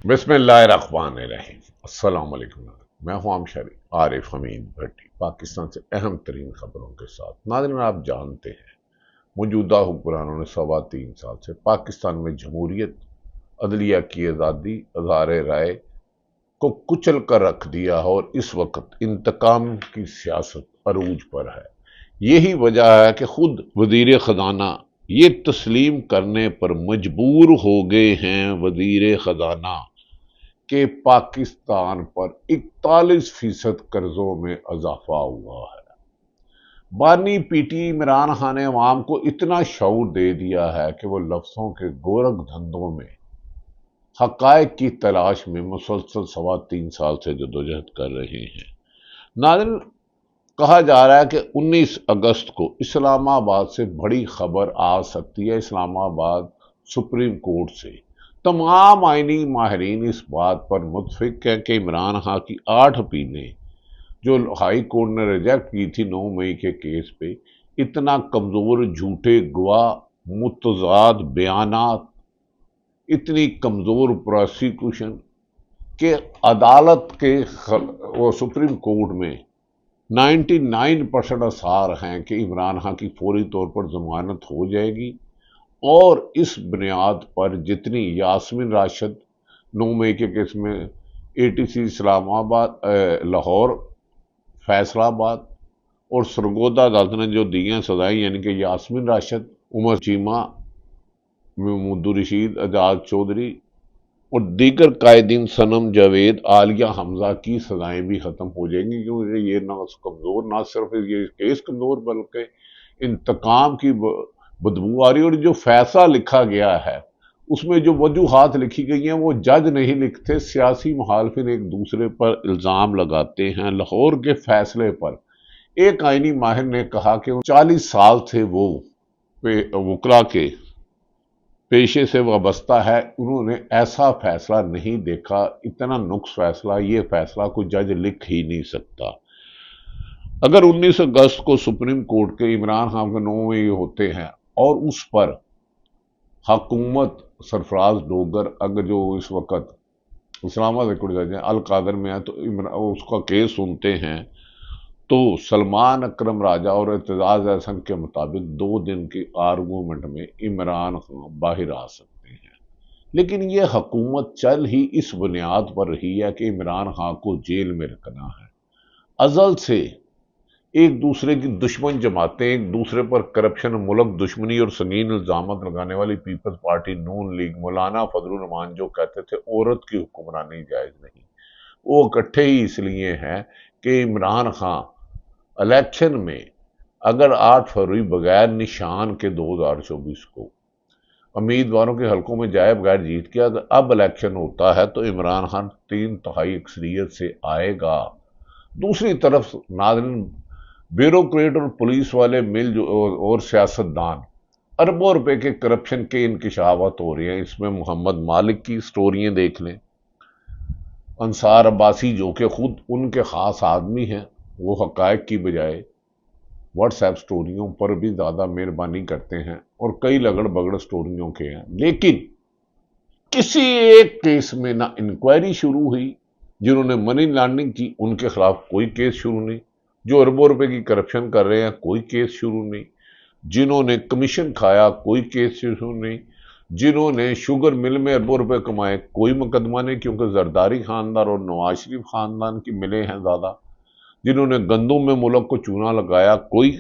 بسم اللہ الرحمن الرحیم۔ السلام علیکم۔ میں ہوں عارف حمید بھٹی، پاکستان سے اہم ترین خبروں کے ساتھ۔ ناظرین، آپ جانتے ہیں موجودہ حکمرانوں نے 3.25 سال سے پاکستان میں جمہوریت، عدلیہ کی آزادی، اظہار رائے کو کچل کر رکھ دیا اور اس وقت انتقام کی سیاست عروج پر ہے۔ یہی وجہ ہے کہ خود وزیر خزانہ یہ تسلیم کرنے پر مجبور ہو گئے ہیں کہ پاکستان پر 41% قرضوں میں اضافہ ہوا ہے۔ بانی پی ٹی عمران خان نے عوام کو اتنا شعور دے دیا ہے کہ وہ لفظوں کے گورکھ دھندوں میں حقائق کی تلاش میں مسلسل 3.25 سال سے جدوجہد کر رہے ہیں۔ ناظرین، کہا جا رہا ہے کہ 19 اگست کو اسلام آباد سے بڑی خبر آ سکتی ہے۔ اسلام آباد سپریم کورٹ سے تمام آئینی ماہرین اس بات پر متفق ہیں کہ عمران خان کی 8 اپیلیں جو ہائی کورٹ نے ریجیکٹ کی تھی 9 مئی کے کیس پہ، اتنا کمزور جھوٹے گواہ، متضاد بیانات، اتنی کمزور پروسیکیوشن کہ عدالت کے وہ سپریم کورٹ میں 99% آثار ہیں کہ عمران خان کی فوری طور پر ضمانت ہو جائے گی، اور اس بنیاد پر جتنی یاسمین راشد 9 مئی کے کیس میں ATC اسلام آباد، لاہور، فیصل آباد اور سرگودا عدالت نے جو دی ہیں سزائیں، یعنی کہ یاسمین راشد، عمر چیمہ، محمود رشید، اعجاز چودھری اور دیگر قائدین سنم جاوید، عالیہ حمزہ کی سزائیں بھی ختم ہو جائیں گی، کیونکہ یہ نہ صرف یہ کیس کمزور بلکہ انتقام کی بدبو آ رہی ہے۔ اور جو فیصلہ لکھا گیا ہے اس میں جو وجوہات لکھی گئی ہیں وہ جج نہیں لکھتے، سیاسی مخالفین ایک دوسرے پر الزام لگاتے ہیں۔ لاہور کے فیصلے پر ایک آئینی ماہر نے کہا کہ 40 سال سے وہ وکلا کے پیشے سے وابستہ ہے، انہوں نے ایسا فیصلہ نہیں دیکھا، اتنا نقص فیصلہ، یہ فیصلہ کوئی جج لکھ ہی نہیں سکتا۔ اگر 19 اگست کو سپریم کورٹ کے عمران خان کے 9 مئی ہوتے ہیں اور اس پر حکومت سرفراز ڈوگر، اگر جو اس وقت اسلام آباد ہائی کورٹ جج ہیں، القادر میں ہے، تو اس کا کیس سنتے ہیں تو سلمان اکرم راجہ اور اعتزاز احسن کے مطابق 2 دن کی آرگومنٹ میں عمران خان باہر آ سکتے ہیں۔ لیکن یہ حکومت چل ہی اس بنیاد پر رہی ہے کہ عمران خان کو جیل میں رکھنا ہے۔ ازل سے ایک دوسرے کی دشمن جماعتیں، ایک دوسرے پر کرپشن، ملک دشمنی اور سنگین الزامات لگانے والی پیپلز پارٹی نون لیگ، مولانا فضل الرحمان جو کہتے تھے عورت کی حکمرانی جائز نہیں، وہ اکٹھے ہی اس لیے ہیں کہ عمران خان الیکشن میں اگر 8 فروری بغیر نشان کے 2024 کو امیدواروں کے حلقوں میں جائے بغیر جیت کے اگر اب الیکشن ہوتا ہے تو عمران خان 3/4 اکثریت سے آئے گا۔ دوسری طرف ناظرین، بیوروکریٹ اور پولیس والے اور سیاستدان اربوں روپے کے کرپشن کے انکشافات ہو رہے ہیں۔ اس میں محمد مالک کی سٹوریاں دیکھ لیں، انصار عباسی جو کہ خود ان کے خاص آدمی ہیں، وہ حقائق کی بجائے واٹس ایپ سٹوریوں پر بھی زیادہ مہربانی کرتے ہیں، اور کئی لگڑ بگڑ سٹوریوں کے ہیں، لیکن کسی ایک کیس میں نہ انکوائری شروع ہوئی۔ جنہوں نے منی لانڈرنگ کی ان کے خلاف کوئی کیس شروع نہیں، جو اربوں روپے کی کرپشن کر رہے ہیں کوئی کیس شروع نہیں، جنہوں نے کمیشن کھایا کوئی کیس شروع نہیں، جنہوں نے شوگر مل میں اربوں روپے کمائے کوئی مقدمہ نہیں، کیونکہ زرداری خاندان اور نواز شریف خاندان کی ملے ہیں زیادہ، جنہوں نے گندم میں ملک کو چونا لگایا کوئی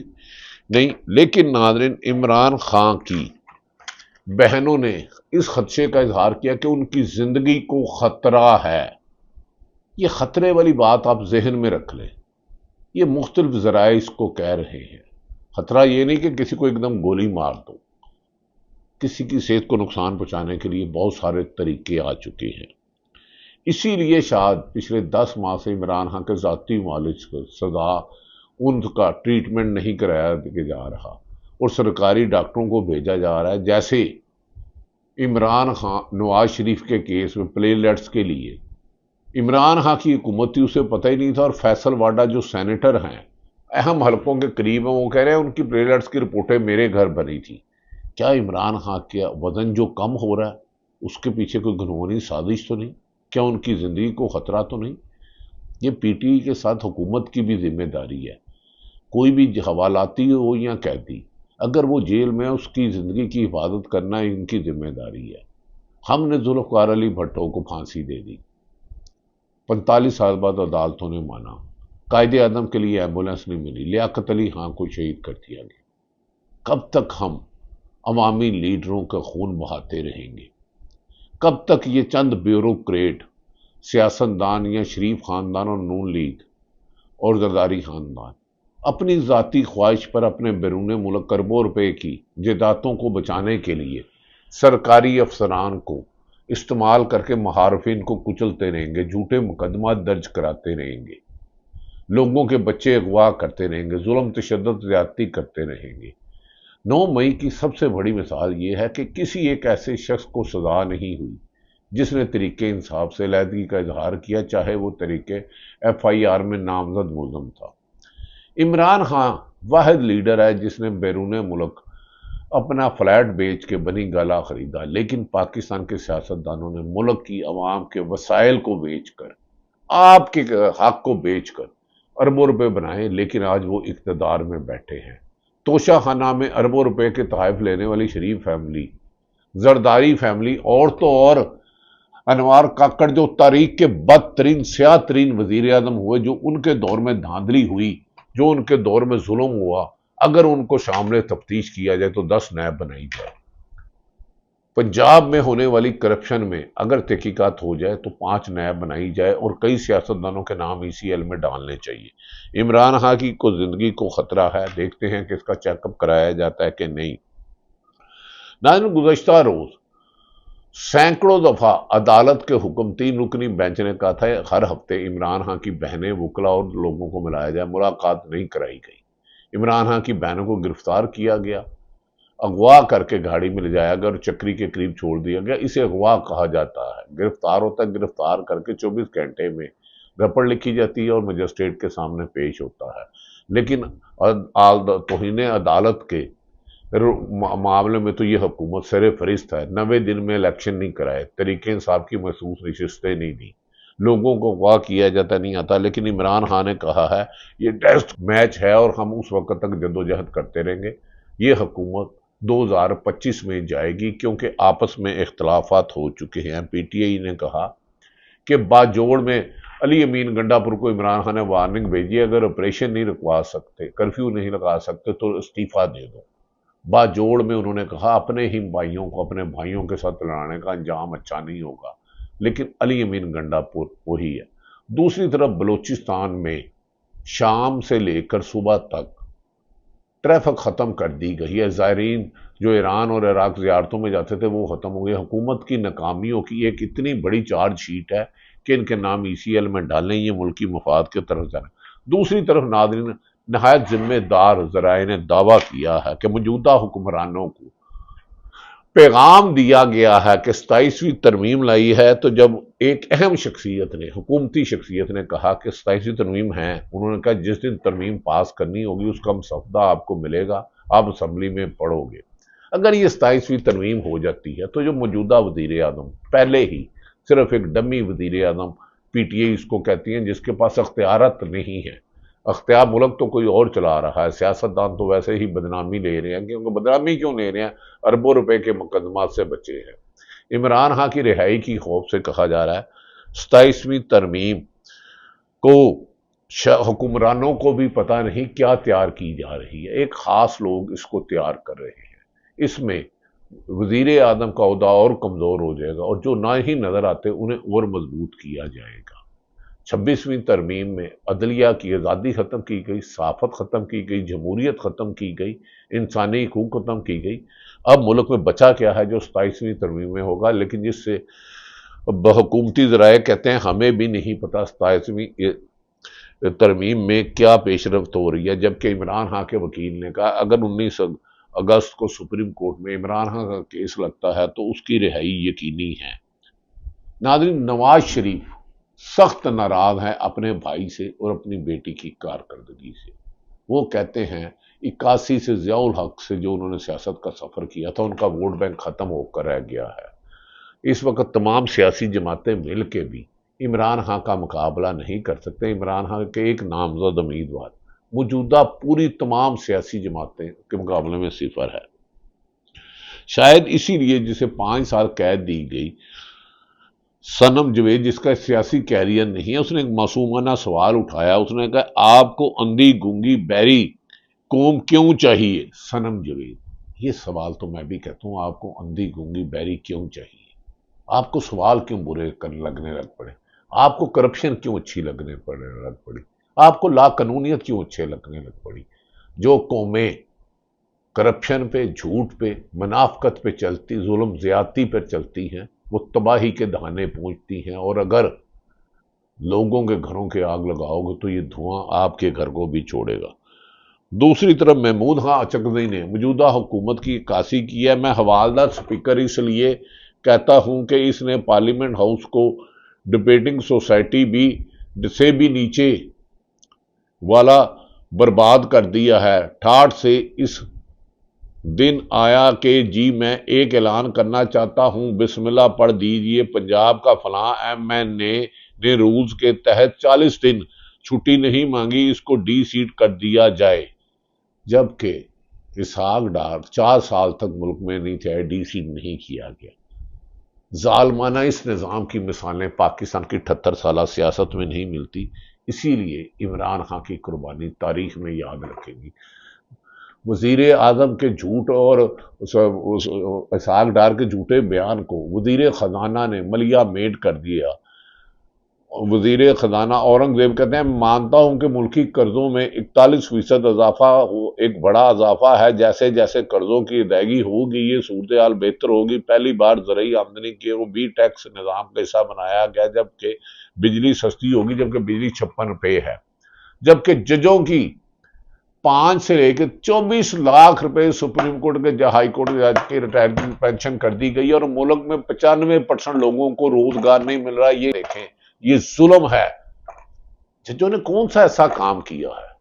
نہیں۔ لیکن ناظرین، عمران خان کی بہنوں نے اس خدشے کا اظہار کیا کہ ان کی زندگی کو خطرہ ہے۔ یہ خطرے والی بات آپ ذہن میں رکھ لیں، یہ مختلف ذرائع اس کو کہہ رہے ہیں۔ خطرہ یہ نہیں کہ کسی کو ایک دم گولی مار دو، کسی کی صحت کو نقصان پہنچانے کے لیے بہت سارے طریقے آ چکے ہیں۔ اسی لیے شاید پچھلے 10 ماہ سے عمران خان کے ذاتی معالج کو سزا ان کا ٹریٹمنٹ نہیں کرایا جا رہا اور سرکاری ڈاکٹروں کو بھیجا جا رہا ہے۔ جیسے عمران خان نواز شریف کے کیس میں پلیلیٹس کے لیے عمران خان کی حکومت تھی، اسے پتہ ہی نہیں تھا، اور فیصل واڈا جو سینیٹر ہیں، اہم حلقوں کے قریب ہیں، وہ کہہ رہے ہیں ان کی پلیلیٹس کی رپورٹیں میرے گھر بنی تھی۔ کیا عمران خان کا وزن جو کم ہو رہا ہے اس کے پیچھے کوئی گھنونی سازش تو نہیں؟ کیا ان کی زندگی کو خطرہ تو نہیں؟ یہ پی ٹی آئی کے ساتھ حکومت کی بھی ذمہ داری ہے. کوئی بھی حوالاتی ہو یا قیدی، اگر وہ جیل میں اس کی زندگی کی حفاظت کرنا ان کی ذمہ داری ہے. ہم نے ذوالفقار علی بھٹو کو پھانسی دے دی، 45 سال بعد عدالتوں نے مانا. قائد اعظم کے لیے ایمبولینس نہیں ملی، لیاقت علی خان کو شہید کر دیا گیا. کب تک ہم عوامی لیڈروں کا خون بہاتے رہیں گے؟ کب تک یہ چند بیوروکریٹ، سیاستدان یا شریف خاندان اور نون لیگ اور زرداری خاندان اپنی ذاتی خواہش پر اپنے بیرون ملک اربوں روپے کی جائیدادوں کو بچانے کے لیے سرکاری افسران کو استعمال کر کے محارفین کو کچلتے رہیں گے، جھوٹے مقدمات درج کراتے رہیں گے، لوگوں کے بچے اغوا کرتے رہیں گے، ظلم تشدد زیادتی کرتے رہیں گے؟ 9 مئی کی سب سے بڑی مثال یہ ہے کہ کسی ایک ایسے شخص کو سزا نہیں ہوئی جس نے طریقے انصاف سے علیحدگی کا اظہار کیا، چاہے وہ طریقے ایف آئی آر میں نامزد ملزم تھا. عمران خان واحد لیڈر ہے جس نے بیرون ملک اپنا فلیٹ بیچ کے بنی گالا خریدا، لیکن پاکستان کے سیاستدانوں نے ملک کی عوام کے وسائل کو بیچ کر، آپ کے حق کو بیچ کر اربوں روپے بنائے، لیکن آج وہ اقتدار میں بیٹھے ہیں. توشہ خانہ میں اربوں روپے کے تحائف لینے والی شریف فیملی، زرداری فیملی، اور تو اور انوار کاکڑ جو تاریخ کے بدترین سیاہ ترین وزیر اعظم ہوئے، جو ان کے دور میں دھاندلی ہوئی، جو ان کے دور میں ظلم ہوا، اگر ان کو شامل تفتیش کیا جائے تو 10 نائب بنائی جائے. پنجاب میں ہونے والی کرپشن میں اگر تحقیقات ہو جائے تو 5 نائب بنائی جائے اور کئی سیاستدانوں کے نام ای سی ایل میں ڈالنے چاہیے. عمران خان کی کو زندگی کو خطرہ ہے، دیکھتے ہیں کہ اس کا چیک اپ کرایا جاتا ہے کہ نہیں. ناظرین، گزشتہ روز سینکڑوں دفعہ عدالت کے حکم 3 رکنی بینچ نے کہا تھا ہر ہفتے عمران خان کی بہنیں، وکلا اور لوگوں کو ملایا جائے. ملاقات نہیں کرائی گئی. عمران خان کی بہنوں کو گرفتار کیا گیا، اغوا کر کے گاڑی میں لے جایا گیا اور چکری کے قریب چھوڑ دیا گیا. اسے اغوا کہا جاتا ہے. گرفتار ہوتا ہے، گرفتار کر کے 24 گھنٹے میں رپورٹ لکھی جاتی ہے اور مجسٹریٹ کے سامنے پیش ہوتا ہے. لیکن توہین عدالت کے معاملے میں تو یہ حکومت سر فہرست ہے. 90 دن میں الیکشن نہیں کرائے، طریقے انصاف کی محسوس نشستیں نہیں دی، لوگوں کو اغوا کیا جاتا نہیں آتا. لیکن عمران خان نے کہا ہے یہ ٹیسٹ میچ ہے اور ہم اس وقت تک جدوجہد کرتے رہیں گے. یہ حکومت 2025 میں جائے گی کیونکہ آپس میں اختلافات ہو چکے ہیں. پی ٹی آئی نے کہا کہ باجوڑ میں علی امین گنڈا پور کو عمران خان نے وارننگ بھیجی، اگر آپریشن نہیں رکوا سکتے، کرفیو نہیں لگا سکتے تو استعفیٰ دے دو. باجوڑ میں انہوں نے کہا اپنے ہی بھائیوں کو اپنے بھائیوں کے ساتھ لڑانے کا انجام اچھا نہیں ہوگا، لیکن علی امین گنڈا پور وہی ہے. دوسری طرف بلوچستان میں شام سے لے کر صبح تک ٹریفک ختم کر دی گئی ہے. زائرین جو ایران اور عراق زیارتوں میں جاتے تھے وہ ختم ہو گئے. حکومت کی ناکامیوں کی ایک اتنی بڑی چارج شیٹ ہے کہ ان کے نام ای سی ایل میں ڈالیں، یہ ملکی مفاد کے طرف جانا. دوسری طرف ناظرین، نہایت ذمہ دار ذرائع نے دعویٰ کیا ہے کہ موجودہ حکمرانوں کو پیغام دیا گیا ہے کہ 27ویں ترمیم لائی ہے. تو جب ایک اہم شخصیت نے، حکومتی شخصیت نے کہا کہ 27ویں ترمیم ہے، انہوں نے کہا جس دن ترمیم پاس کرنی ہوگی اس کا مسودہ آپ کو ملے گا، آپ اسمبلی میں پڑھو گے. اگر یہ 27ویں ترمیم ہو جاتی ہے تو جو موجودہ وزیر اعظم پہلے ہی صرف ایک ڈمی وزیر اعظم، پی ٹی آئی اس کو کہتی ہیں، جس کے پاس اختیارات نہیں ہے، اختیار ملک تو کوئی اور چلا رہا ہے، سیاستدان تو ویسے ہی بدنامی لے رہے ہیں. کیونکہ بدنامی کیوں لے رہے ہیں؟ اربوں روپے کے مقدمات سے بچے ہیں. عمران خان کی رہائی کی خوف سے کہا جا رہا ہے 27ویں ترمیم کو حکمرانوں کو بھی پتہ نہیں کیا تیار کی جا رہی ہے، ایک خاص لوگ اس کو تیار کر رہے ہیں. اس میں وزیر اعظم کا عہدہ اور کمزور ہو جائے گا اور جو نہ ہی نظر آتے انہیں اور مضبوط کیا جائے گا. 26ویں ترمیم میں عدلیہ کی آزادی ختم کی گئی، صحافت ختم کی گئی، جمہوریت ختم کی گئی، انسانی حقوق ختم کی گئی. اب ملک میں بچا کیا ہے جو 27ویں ترمیم میں ہوگا، لیکن جس سے حکومتی ذرائع کہتے ہیں ہمیں بھی نہیں پتا 27ویں ترمیم میں کیا پیش رفت ہو رہی ہے. جبکہ عمران خان کے وکیل نے کہا اگر 19 اگست کو سپریم کورٹ میں عمران خان کا کیس لگتا ہے تو اس کی رہائی یقینی ہے. ناظرین، نواز شریف سخت ناراض ہیں اپنے بھائی سے اور اپنی بیٹی کی کارکردگی سے. وہ کہتے ہیں 81 سے ضیاء الحق سے جو انہوں نے سیاست کا سفر کیا تھا ان کا ووٹ بینک ختم ہو کر رہ گیا ہے. اس وقت تمام سیاسی جماعتیں مل کے بھی عمران خان کا مقابلہ نہیں کر سکتے. عمران خان کے ایک نامزد امیدوار موجودہ پوری تمام سیاسی جماعتیں کے مقابلے میں صفر ہے. شاید اسی لیے جسے 5 سال قید دی گئی، صنم جاوید جس کا سیاسی کیریئر نہیں ہے، اس نے ایک معصومانہ سوال اٹھایا. اس نے کہا آپ کو اندھی گونگی بہری قوم کیوں چاہیے؟ صنم جاوید، یہ سوال تو میں بھی کہتا ہوں، آپ کو اندھی گونگی بہری کیوں چاہیے؟ آپ کو سوال کیوں برے لگنے لگ پڑے؟ آپ کو کرپشن کیوں اچھی لگنے لگ پڑی؟ آپ کو لا قانونیت کیوں اچھے لگنے لگ پڑی؟ جو قومیں کرپشن پہ، جھوٹ پہ، منافقت پہ چلتی، ظلم زیادتی پر چلتی ہیں، وہ تباہی کے دہانے پہنچتی ہیں. اور اگر لوگوں کے گھروں کے آگ لگاؤ گے تو یہ دھواں آپ کے گھر کو بھی چھوڑے گا. دوسری طرف محمود خان چکزئی نے موجودہ حکومت کی عکاسی کی ہے. میں حوالدار سپیکر اس لیے کہتا ہوں کہ اس نے پارلیمنٹ ہاؤس کو ڈبیٹنگ سوسائٹی سے بھی نیچے والا برباد کر دیا ہے. ٹھاٹ سے اس دن آیا کہ جی میں ایک اعلان کرنا چاہتا ہوں، بسم اللہ پڑھ دیجئے، پنجاب کا فلاں ایم این اے نے رولز کے تحت 40 دن چھٹی نہیں مانگی، اس کو ڈی سیٹ کر دیا جائے. جبکہ اسحاق ڈار 4 سال تک ملک میں نہیں تھے، ڈی سیٹ نہیں کیا گیا. ظالمانہ اس نظام کی مثالیں پاکستان کی 78 سالہ سیاست میں نہیں ملتی. اسی لیے عمران خان کی قربانی تاریخ میں یاد رکھے گی. وزیر اعظم کے جھوٹ اور اسحاق ڈار کے جھوٹے بیان کو وزیر خزانہ نے ملیا میٹ کر دیا. وزیر خزانہ اورنگزیب کہتے ہیں مانتا ہوں کہ ملکی قرضوں میں 41% اضافہ ایک بڑا اضافہ ہے. جیسے جیسے قرضوں کی ادائیگی ہوگی یہ صورتحال بہتر ہوگی. پہلی بار زرعی آمدنی کے وہ بھی ٹیکس نظام کا حصہ بنایا گیا، جبکہ بجلی سستی ہوگی، جبکہ بجلی 56 روپے ہے. جبکہ ججوں کی 5 سے لے کے 24 لاکھ روپے سپریم کورٹ کے ہائی کورٹ جج کی ریٹائرمنٹ پینشن کر دی گئی، اور ملک میں 95% لوگوں کو روزگار نہیں مل رہا. یہ دیکھیں، یہ ظلم ہے. ججوں نے کون سا ایسا کام کیا ہے؟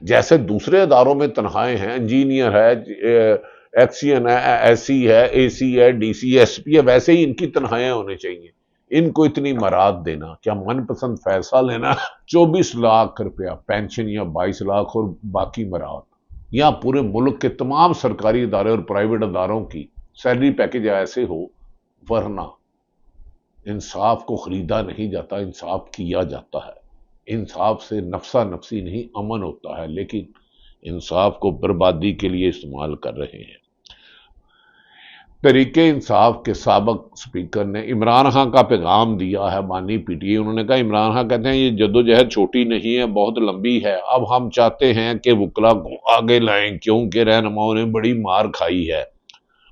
جیسے دوسرے اداروں میں تنخواہیں ہیں، انجینئر ہے، ایکسین ہے، ایس سی ہے، اے سی ہے، ڈی سی، ایس پی ہے، ویسے ہی ان کی تنخواہیں ہونے چاہیے. ان کو اتنی مراد دینا، کیا من پسند فیصلہ لینا، 24 لاکھ روپیہ پینشن یا 22 لاکھ اور باقی مراد، یا پورے ملک کے تمام سرکاری ادارے اور پرائیویٹ اداروں کی سیلری پیکج ایسے ہو. ورنہ انصاف کو خریدا نہیں جاتا، انصاف کیا جاتا ہے. انصاف سے نفسا نفسی نہیں امن ہوتا ہے، لیکن انصاف کو بربادی کے لیے استعمال کر رہے ہیں. تحریک انصاف کے سابق سپیکر نے عمران خان کا پیغام دیا ہے، بانی پی ٹی اے. انہوں نے کہا عمران خان کہتے ہیں یہ جدوجہد چھوٹی نہیں ہے، بہت لمبی ہے. اب ہم چاہتے ہیں کہ وکلا کو آگے لائیں، کیونکہ رہنماؤں نے بڑی مار کھائی ہے.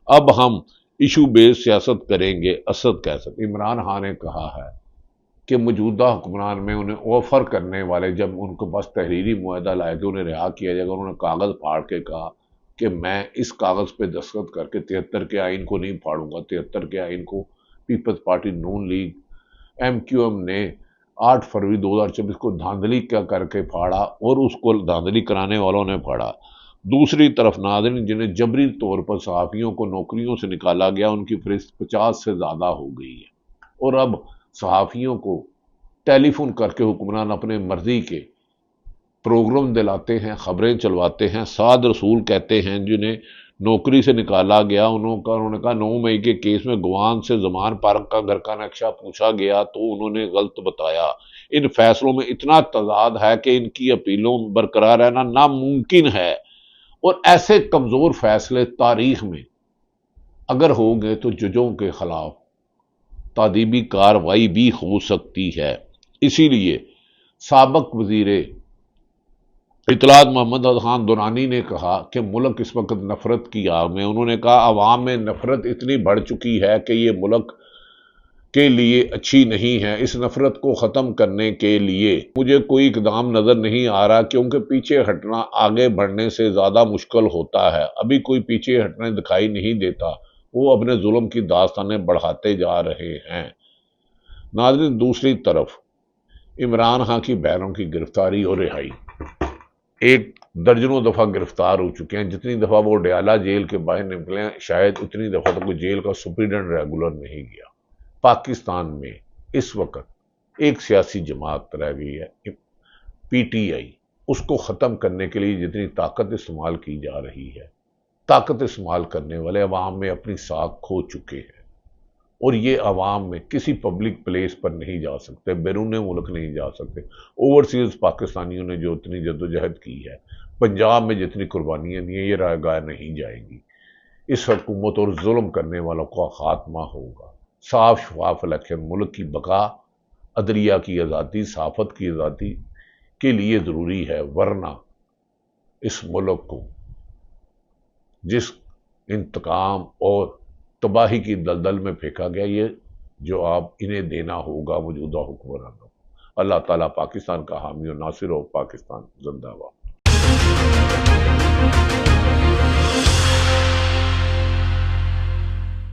اب ہم ایشو بیس سیاست کریں گے. اسد کہہ سکتے عمران خان نے کہا ہے کہ موجودہ حکمران میں انہیں آفر کرنے والے جب ان کو بس تحریری معاہدہ لائے کہ انہیں رہا کیا جائے گا، انہوں نے کاغذ پھاڑ کے کہا کہ میں اس کاغذ پہ دستخط کر کے 73 کے آئین کو نہیں پھاڑوں گا. 73 کے آئین کو پیپلز پارٹی نون لیگ ایم کیو ایم نے 8 فروری 2024 کو دھاندلی کیا کر کے پھاڑا، اور اس کو دھاندلی کرانے والوں نے پھاڑا. دوسری طرف ناظرین جنہیں جبری طور پر صحافیوں کو نوکریوں سے نکالا گیا، ان کی فہرست 50 سے زیادہ ہو گئی ہے. اور اب صحافیوں کو ٹیلی فون کر کے حکمران اپنے مرضی کے پروگرام دلاتے ہیں، خبریں چلواتے ہیں. سعد رسول کہتے ہیں جنہیں نوکری سے نکالا گیا، انہوں نے کہا 9 مئی کے کیس میں گوان سے زمان پارک کا گھر کا نقشہ پوچھا گیا تو انہوں نے غلط بتایا. ان فیصلوں میں اتنا تضاد ہے کہ ان کی اپیلوں برقرار رہنا ناممکن ہے، اور ایسے کمزور فیصلے تاریخ میں اگر ہوں گے تو ججوں کے خلاف تادیبی کاروائی بھی ہو سکتی ہے. اسی لیے سابق وزیر اطلاعات محمد خان دورانی نے کہا کہ ملک اس وقت نفرت کی آگ میں. انہوں نے کہا عوام میں نفرت اتنی بڑھ چکی ہے کہ یہ ملک کے لیے اچھی نہیں ہے. اس نفرت کو ختم کرنے کے لیے مجھے کوئی اقدام نظر نہیں آ رہا، کیونکہ پیچھے ہٹنا آگے بڑھنے سے زیادہ مشکل ہوتا ہے. ابھی کوئی پیچھے ہٹنے دکھائی نہیں دیتا، وہ اپنے ظلم کی داستانیں بڑھاتے جا رہے ہیں. ناظرین دوسری طرف عمران خان کی بہنوں کی گرفتاری اور رہائی. ایک درجنوں دفعہ گرفتار ہو چکے ہیں. جتنی دفعہ وہ ڈیالہ جیل کے باہر نکلے ہیں شاید اتنی دفعہ تک وہ جیل کا سپریڈنٹ ریگولر نہیں گیا. پاکستان میں اس وقت ایک سیاسی جماعت رہ گئی ہے پی ٹی آئی. اس کو ختم کرنے کے لیے جتنی طاقت استعمال کی جا رہی ہے، طاقت استعمال کرنے والے عوام میں اپنی ساکھ کھو چکے ہیں، اور یہ عوام میں کسی پبلک پلیس پر نہیں جا سکتے، بیرون ملک نہیں جا سکتے. اوورسیز پاکستانیوں نے جو اتنی جدوجہد کی ہے، پنجاب میں جتنی قربانیاں دی ہیں، یہ رائے گاہ نہیں جائیں گی. اس حکومت اور ظلم کرنے والوں کا خاتمہ ہوگا. صاف شفاف الیکشن ملک کی بقا، عدلیہ کی آزادی، صحافت کی آزادی کے لیے ضروری ہے، ورنہ اس ملک کو جس انتقام اور تباہی کی دلدل میں پھینکا گیا، یہ جو آپ انہیں دینا ہوگا موجودہ حکمرانوں. اللہ تعالیٰ پاکستان کا حامی و ناصر ہو. پاکستان زندہ باد.